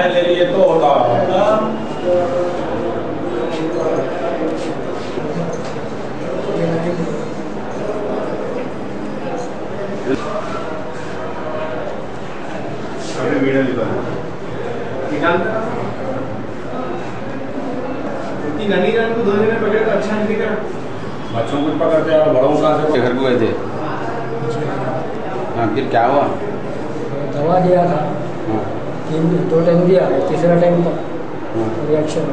किराया ले लिए तो होता वीडियो को 2 दिन में पकड़े तो अच्छा नहीं दिख रहा। बच्चों को पकड़ते और बड़ों का से घर को गए थे। हाँ फिर क्या हुआ? दवा दिया था 2 टाइम दिया, तीसरा टाइम था रिएक्शन।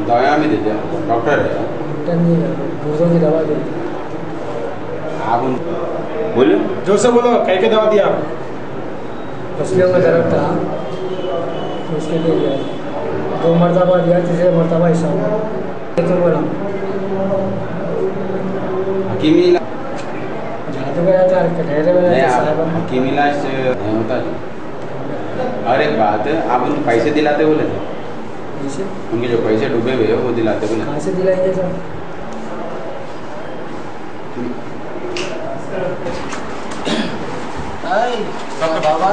दवाया भी दे दिया? डॉक्टर है? डॉक्टर नहीं है, दूसरों की दवा दी। आप बोलो जोर से बोलो, कह के दवा दिया? फसलों का दर्द था उसके लिए दिया, 2 मरतबा दिया, तीसरे मरतबा ऐसा हुआ तो बोला हकीमी जादू का जाता है हकीमी इलाज से नहीं होता। और एक बात है, आप उनको पैसे दिलाते बोले थे? उनके जो पैसे डूबे हुए वो दिलाते बोले? कहाँ से दिलाएंगे सर? बाबा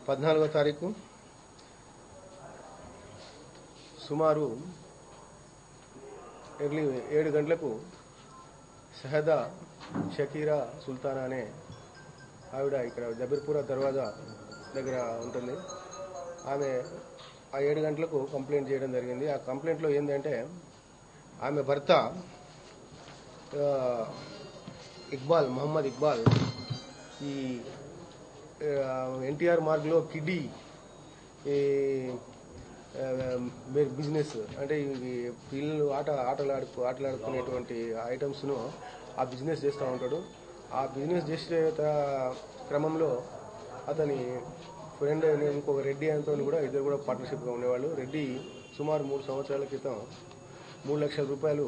14వ తారీఖు సుమారు ఎర్లీ 7 గంటలకు షహదా షకీరా సుల్తానా అనే ఆవిడ ఇక్కడ జబీర్పురా దర్వాజా దగ్గర ఉంటుంది. ఆమె ఆ 7 గంటలకు కంప్లైంట్ చేయడం జరిగింది. ఆ కంప్లైంట్లో ఏంటంటే ఆమె భర్త మొహమ్మద్ ఇక్బాల్ ఈ ఎన్టీఆర్ మార్గ్లో కిడ్డీ బిజినెస్ అంటే పిల్లలు ఆటలాడుకునేటువంటి ఐటమ్స్ను ఆ బిజినెస్ చేస్తూ ఉంటాడు. ఆ బిజినెస్ చేసే క్రమంలో అతని ఫ్రెండ్ ఇంకొక రెడ్డి అంతో కూడా ఇద్దరు కూడా పార్ట్నర్షిప్గా ఉండేవాళ్ళు. రెడ్డి సుమారు 3 సంవత్సరాల క్రితం 3 లక్షల రూపాయలు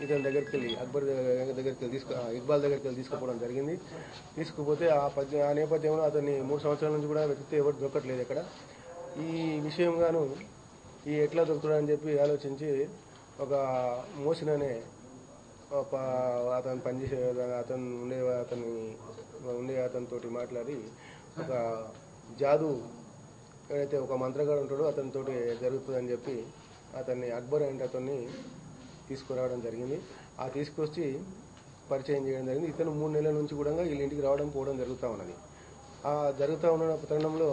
ఇతని దగ్గరికి వెళ్ళి ఇక్బాల్ దగ్గరికి వెళ్ళి తీసుకుపోవడం జరిగింది. తీసుకుపోతే ఆ నేపథ్యంలో అతన్ని 3 సంవత్సరాల నుంచి కూడా వెతికితే ఎవరు దొరకట్లేదు ఇక్కడ. ఈ విషయంగాను ఈ ఎట్లా దొరుకుతాడని చెప్పి ఆలోచించి ఒక మోసిన్ అనే అతను పనిచేసే అతనితోటి మాట్లాడి ఒక జాదు ఏదైతే ఒక మంత్రగాడు ఉంటాడో అతనితోటి జరుగుతుందని చెప్పి అతన్ని అక్బర్ అంటే అతన్ని తీసుకురావడం జరిగింది. ఆ తీసుకొచ్చి పరిచయం చేయడం జరిగింది. ఇతను 3 నెలల నుంచి కూడా వీళ్ళ ఇంటికి రావడం పోవడం జరుగుతూ ఉన్నది. ఆ జరుగుతూ ఉన్న తరుణంలో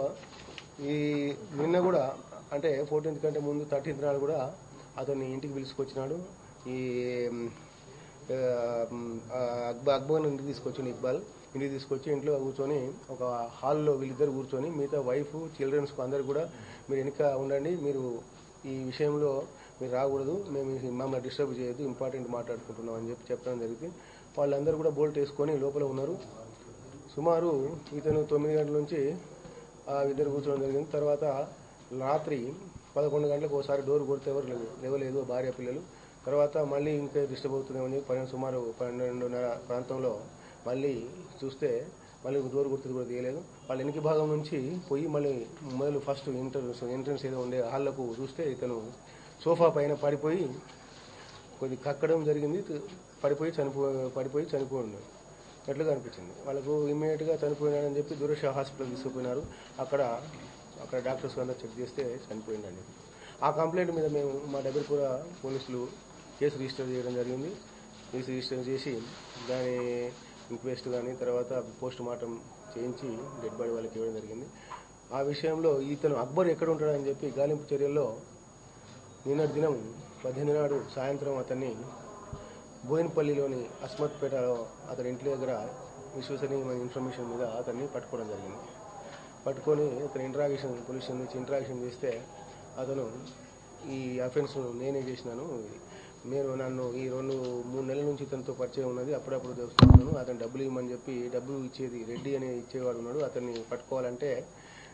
ఈ నిన్న కూడా అంటే 14th కంటే ముందు 13th నాడు కూడా అతన్ని ఇంటికి పిలుచుకొచ్చినాడు. ఈ అక్బర్ ఇంటికి తీసుకొచ్చింది. ఇక్బాల్ ఇంటికి తీసుకొచ్చి ఇంట్లో కూర్చొని ఒక హాల్లో వీళ్ళిద్దరు కూర్చొని మిగతా వైఫ్ చిల్డ్రన్స్ అందరు కూడా మీరు వెనుక ఉండండి, మీరు ఈ విషయంలో మీరు రాకూడదు, మేము మమ్మల్ని డిస్టర్బ్ చేయొద్దు, ఇంపార్టెంట్ మాట్లాడుకుంటున్నాం అని చెప్పి చెప్పడం జరిగింది. వాళ్ళందరూ కూడా బోల్ట్ వేసుకొని లోపల ఉన్నారు. సుమారు ఇతను 9 గంటల నుంచి ఇద్దరు కూర్చోవడం జరిగింది. తర్వాత రాత్రి 11 గంటలకు ఒకసారి డోర్ కొడితే ఎవరు లేవలేదు భార్య పిల్లలు. తర్వాత మళ్ళీ ఇంకా డిస్టర్బ్ అవుతుందేమని సుమారు 12:30 ప్రాంతంలో మళ్ళీ చూస్తే మళ్ళీ డోర్ కొడుతుంది కూడా తీయలేదు. వాళ్ళ వెనక భాగం నుంచి పోయి మొదలు ఫస్ట్ ఎంట్రన్స్ ఏదో ఉండే హాల్లకు చూస్తే ఇతను సోఫా పైన పడిపోయి కొద్ది కక్కడం జరిగింది. పడిపోయి చనిపోయింది ఎట్లుగా అనిపించింది వాళ్ళకు. ఇమ్మీడియట్గా చనిపోయినాడని చెప్పి దురష హాస్పిటల్ తీసుకుపోయినారు. అక్కడ డాక్టర్స్ అందరూ చెక్ చేస్తే చనిపోయిందని. ఆ కంప్లైంట్ మీద మేము మా డబీర్పుర పోలీసులు కేసు రిజిస్టర్ చేయడం జరిగింది. కేసు రిజిస్టర్ చేసి దాని ఇంక్వెస్ట్ కానీ తర్వాత పోస్ట్ మార్టం చేయించి డెడ్ బాడీ వాళ్ళకి ఇవ్వడం జరిగింది. ఆ విషయంలో ఇతను అక్బర్ ఎక్కడ ఉంటాడని చెప్పి గాలింపు చర్యల్లో నిన్నటి దినం 18 నాడు సాయంత్రం అతన్ని బోయినపల్లిలోని అస్మత్పేటలో అతని ఇంటి దగ్గర విశ్వసనీయమైన ఇన్ఫర్మేషన్ మీద అతన్ని పట్టుకోవడం జరిగింది. పట్టుకొని అతను పోలీస్ నుంచి ఇంట్రాక్షన్ చేస్తే అతను ఈ అఫెన్స్ నేనే చేసినాను, నన్ను ఈ 2-3 నెలల నుంచి ఇతనితో పరిచయం ఉన్నది, అప్పుడప్పుడు తెలుస్తున్నాను, అతను డబ్బులు ఇవ్వమని చెప్పి డబ్బులు ఇచ్చేది రెడ్డి అనే ఇచ్చేవాడు ఉన్నాడు, అతన్ని పట్టుకోవాలంటే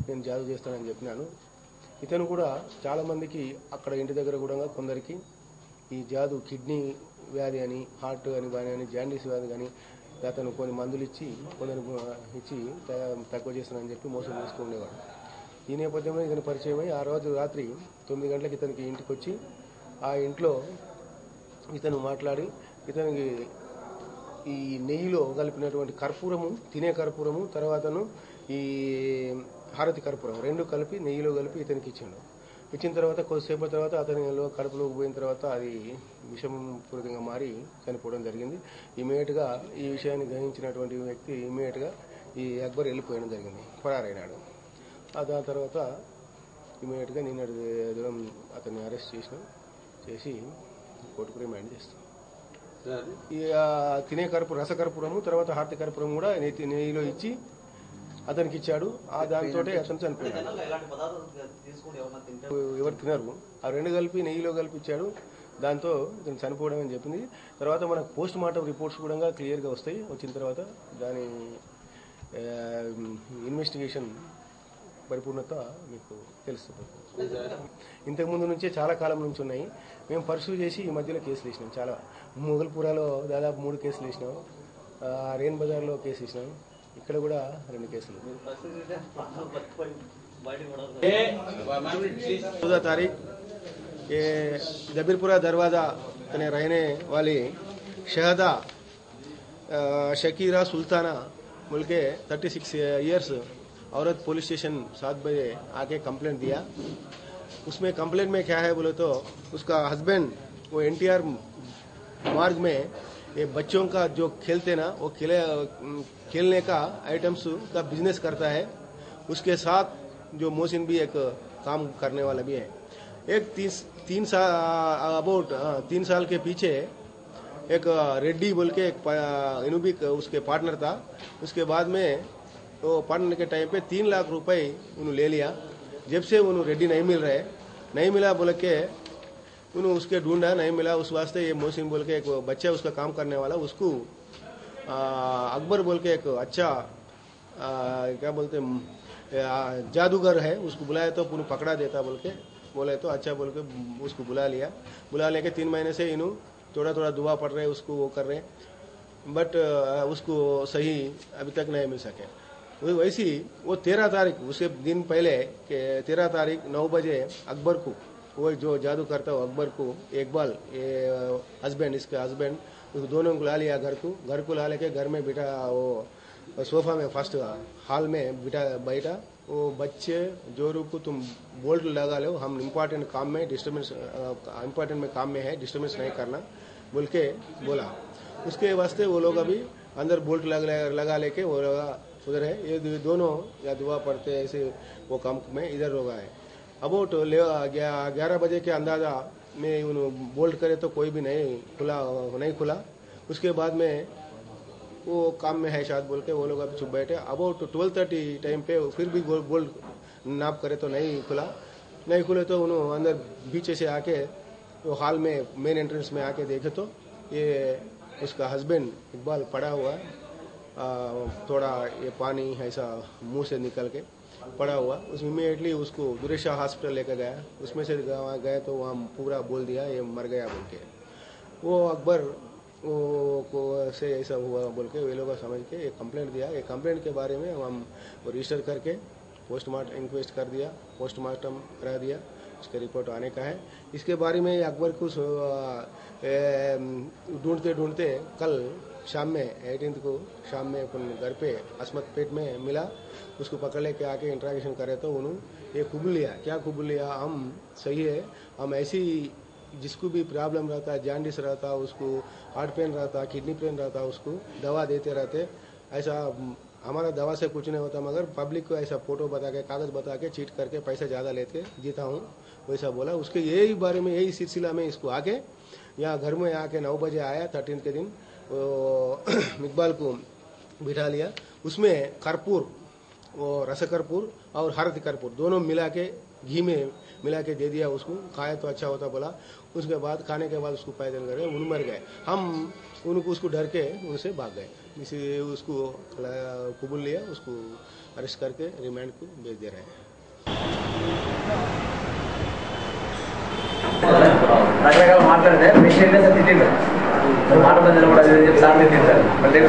నేను జాదు చేస్తానని చెప్పినాను. ఇతను కూడా చాలామందికి అక్కడ ఇంటి దగ్గర కూడా కొందరికి ఈ జాదు కిడ్నీ వ్యాధి అని, హార్ట్ అని జాండీస్ వ్యాధి కానీ అతను కొన్ని మందులు ఇచ్చి ఇచ్చి తక్కువ చేస్తానని చెప్పి మోసం చేస్తూ ఉండేవాడు. ఈ నేపథ్యంలో ఇతను పరిచయమై ఆ రోజు రాత్రి 9 గంటలకు ఇతనికి ఇంటికి వచ్చి ఆ ఇంట్లో ఇతను మాట్లాడి ఇతనికి ఈ నెయ్యిలో కలిపినటువంటి కర్పూరము, తినే కర్పూరము, తర్వాతను ఈ హారతి కర్పూరం రెండు కలిపి నెయ్యిలో కలిపి ఇతనికి ఇచ్చిండు. ఇచ్చిన తర్వాత కొద్దిసేపటి తర్వాత అతనిలో కడుపులోకి పోయిన తర్వాత అది విషపూరితంగా మారి చనిపోవడం జరిగింది. ఇమీడియట్గా ఈ విషయాన్ని గ్రహించినటువంటి వ్యక్తి ఇమీడియట్గా ఈ అక్బర్ వెళ్ళిపోయడం జరిగింది, పరారైనాడు. దాని తర్వాత ఇమీడియట్గా నిన్నటి దినం అతన్ని అరెస్ట్ చేసి కోర్టుకు రిమాండ్ చేస్తాం. ఈ తినే రసకర్పూరము తర్వాత హారతి కర్పూరం కూడా నెయ్యిలో ఇచ్చి అతనికి ఇచ్చాడు. దానితో అతను చనిపోయాడు. ఎవరు తినరు, ఆ రెండు కలిపి నెయ్యిలో కలిపి ఇచ్చాడు. దాంతో ఇతను చనిపోవడం అని చెప్పింది. తర్వాత మనకు పోస్ట్ మార్టం రిపోర్ట్స్ కూడా క్లియర్గా వస్తాయి. వచ్చిన తర్వాత దాని ఇన్వెస్టిగేషన్ పరిపూర్ణత మీకు తెలుస్తుంది. ఇంతకుముందు నుంచే చాలా కాలం నుంచి ఉన్నాయి. మేము పర్సూ చేసి ఈ మధ్యలో కేసులు వేసినాం. చాలా మొగల్పురాలో దాదాపు 3 కేసులు వేసినాం, రేన్ బజార్లో కేసు వేసినాం, ఇక్కడ కూడా 2 కేసులు. 14 तारीख ये जबीरपुरा दरवाजा ने रहने वाली शहदा शकीरा सुल्ताना बोल के 36 ईयर्स औरत पुलिस स्टेशन 7 बजे आके कंप्लेंट दिया. उसमें कंप्लेंट में क्या है बोले तो उसका हस्बैंड वो NTR मार्ग में ये बच्चों का जो खेलते ना वो खेलने का आइटम्स का बिजनेस करता है. उसके साथ जो मोहसिन भी एक काम करने वाला भी है. एक 3 साल के पीछे एक रेड्डी बोल के एक भी उसके पार्टनर था. उसके बाद में वो पार्टनर के टाइम पे 3 लाख रुपए उन्होंने ले लिया. जब से उन्होंने रेड्डी नहीं मिला बोल के उन्होंने उसके ढूंढा, नहीं मिला. उस वास्ते ये मोहसिन बोल के एक बच्चा उसका काम करने वाला उसको अकबर बोल के एक अच्छा क्या बोलते जादूगर है, उसको बुलाया तो उन्हें पकड़ा देता बोले तो अच्छा बोल के उसको बुला लेके 3 महीने से इन्हों थोड़ा दुआ पड़ रहे उसको वो कर रहे, बट उसको सही अभी तक नहीं मिल सके. वैसी वो 13 तारीख उसके दिन पहले के 13 तारीख 9 बजे अकबर को वो जो जादू करता हो अकबर को इकबाल ये हस्बैंड इसके हस्बैंड उस दोनों को ला लिया घर को ला लेके घर में बिठा वो सोफा में फर्स्ट हॉल में बैठा वो बच्चे जोरू को तुम बोल्ट लगा लो, हम इम्पोर्टेंट काम में डिस्टर्बेंस इम्पोर्टेंट में काम में है, डिस्टर्बेंस नहीं करना बोल के बोला. उसके वास्ते वो लोग अभी अंदर बोल्ट लगा लेके वो उधर है. ये दोनों या दुआ पढ़ते ऐसे वो काम में इधर लोग आए. अबाउट 11 बजे के अंदाजा में बोल्ट करे तो कोई भी नहीं खुला. उसके बाद में वो काम में है शायद बोल के वो लोग अभी चुप बैठे. अबाउट 12:30 टाइम पे फिर भी बोल्ट नाप करे तो नहीं खुले तो उन्होंने अंदर बीचे से आके वो हॉल में मेन एंट्रेंस में आके देखे तो ये उसका हस्बैंड इकबाल पड़ा हुआ थोड़ा ये पानी ऐसा मुंह से निकल के पड़ा हुआ. उसमें इमीडिएटली उसको दुरेशा हॉस्पिटल लेकर गया. उसमें से गए तो वहाँ पूरा बोल दिया ये मर गया बोल के. वो अकबर वो को से ऐसा हुआ बोल के वे लोग समझ के एक कंप्लेंट दिया. एक कंप्लेंट के बारे में हम रजिस्टर करके पोस्टमार्टम इंक्वेस्ट कर दिया, पोस्टमार्टम करा दिया. उसके रिपोर्ट आने का है. इसके बारे में अकबर को ढूंढते कल शाम में 18 को शाम में अपन घर पे असमत पेट में मिला. उसको पकड़ लेके आके इंट्रागेशन करे तो उन्होंने ये कबूल लिया हम सही है, हम ऐसी जिसको भी प्रॉब्लम रहता है, जॉन्डिस रहता है, उसको हार्ट पेन रहता है, किडनी पेन रहता है, उसको दवा देते रहते. ऐसा हमारा दवा से कुछ नहीं होता, मगर पब्लिक को ऐसा फोटो बता के कागज बता के चीट करके पैसा ज़्यादा लेते जीता हूँ वैसा बोला. उसके यही बारे में यही सिलसिला में इसको आके यहाँ घर में आके 9 बजे आया 13 के दिन इकबाल को बिठा लिया. उसमें कर्पूर वो रसकर्पूर और हरद कर्पूर दोनों मिला के घी में मिला के दे दिया उसको. खाया तो अच्छा होता बोला. उसके बाद खाने के बाद उसको पैदल कर उन मर गए. हम उनको उसको डर के उनसे भाग गए. इसलिए उसको कबूल लिया, उसको अरेस्ट करके रिमांड को भेज दे रहे हैं. రకరకాల మాట్లాడితే మిషన్ తిట్టిండు మాట మధ్యలో కూడా సార్లు తింటారు మళ్ళీ